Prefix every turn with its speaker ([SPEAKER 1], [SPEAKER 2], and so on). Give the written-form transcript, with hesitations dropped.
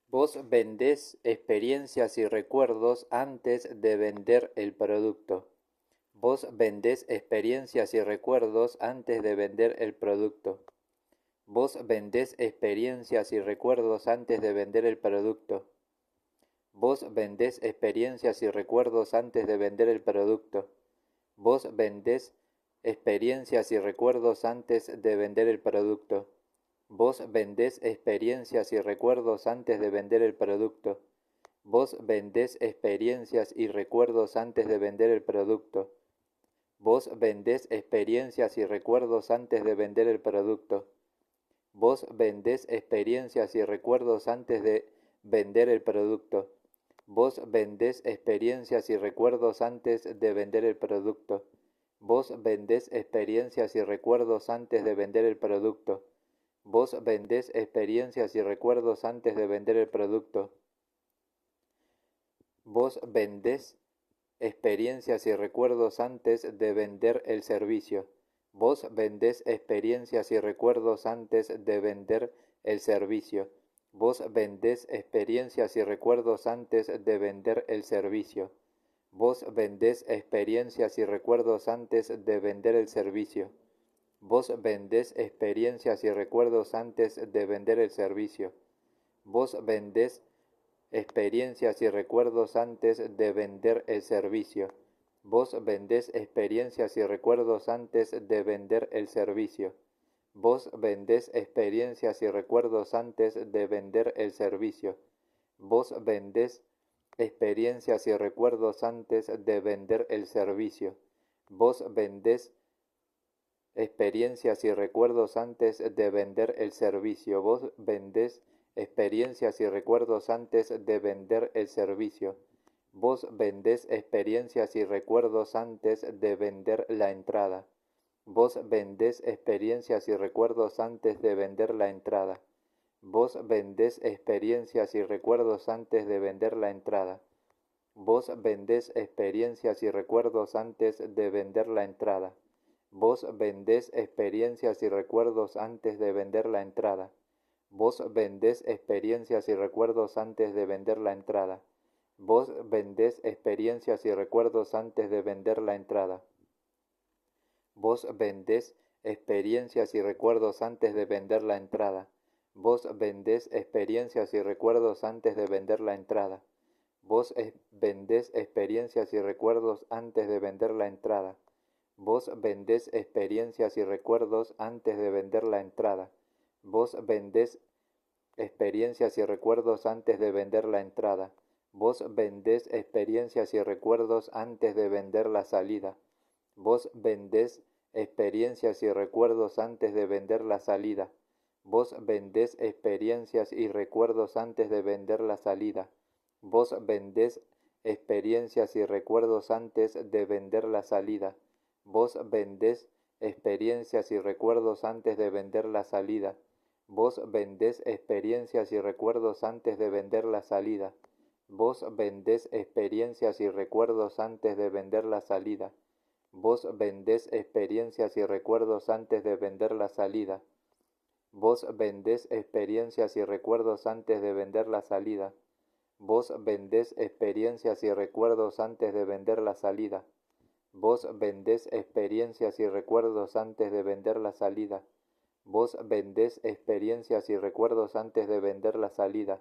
[SPEAKER 1] Vos vendés experiencias y recuerdos antes de vender el producto. Vos vendés experiencias y recuerdos antes de vender el producto. Vos vendés experiencias y recuerdos antes de vender el producto. Vos vendés experiencias y recuerdos antes de vender el producto. Vos vendés experiencias y recuerdos antes de vender el producto. Vos vendés experiencias y recuerdos antes de vender el producto. Vos vendés experiencias y recuerdos antes de vender el producto. Vos vendés experiencias y recuerdos antes de vender el producto. Vos vendés experiencias y recuerdos antes de vender el producto. Vos vendés experiencias y recuerdos antes de vender el producto. Vos vendés experiencias y recuerdos antes de vender el producto. Vos vendés experiencias y recuerdos antes de vender el producto. Vos vendés experiencias y recuerdos antes de vender el servicio. Vos vendés experiencias y recuerdos antes de vender el servicio. Vos vendés experiencias y recuerdos antes de vender el servicio. Vos vendés experiencias y recuerdos antes de vender el servicio. Vos vendés experiencias y recuerdos antes de vender el servicio. Vos vendés experiencias y recuerdos antes de vender el servicio. Vos vendés experiencias y recuerdos antes de vender el servicio. Vos vendés experiencias y recuerdos antes de vender el servicio. Vos vendés experiencias y recuerdos antes de vender el servicio. Vos vendés experiencias y recuerdos antes de vender el servicio. Vos vendés experiencias y recuerdos antes de vender el servicio. Vos vendés experiencias y recuerdos antes de vender la entrada. Vos vendés experiencias y recuerdos antes de vender la entrada. Vos vendés experiencias y recuerdos antes de vender la entrada. Vos vendés experiencias y recuerdos antes de vender la entrada. Vos vendés experiencias y recuerdos antes de vender la entrada. Vos vendés experiencias y recuerdos antes de vender la entrada. Vos vendés experiencias y recuerdos antes de vender la entrada. Vos vendés experiencias y recuerdos antes de vender la entrada. Vos vendés experiencias y recuerdos antes de vender la entrada. Vos vendés experiencias y recuerdos antes de vender la entrada. Vos vendés experiencias y recuerdos antes de vender la entrada. Vos vendés experiencias y recuerdos antes de vender la entrada. Vos vendés experiencias y recuerdos antes de vender la salida. Vos vendés experiencias y recuerdos antes de vender la salida. Vos vendés experiencias y recuerdos antes de vender la salida. Vos vendés experiencias y recuerdos antes de vender la salida. Vos vendés experiencias y recuerdos antes de vender la salida. Vos vendés experiencias y recuerdos antes de vender la salida. Vos vendés experiencias y recuerdos antes de vender la salida. Vos vendés experiencias y recuerdos antes de vender la salida. Vos vendés experiencias y recuerdos antes de vender la salida. Vos vendés experiencias y recuerdos antes de vender la salida. Vos vendés experiencias y recuerdos antes de vender la salida. Vos vendés experiencias y recuerdos antes de vender la salida.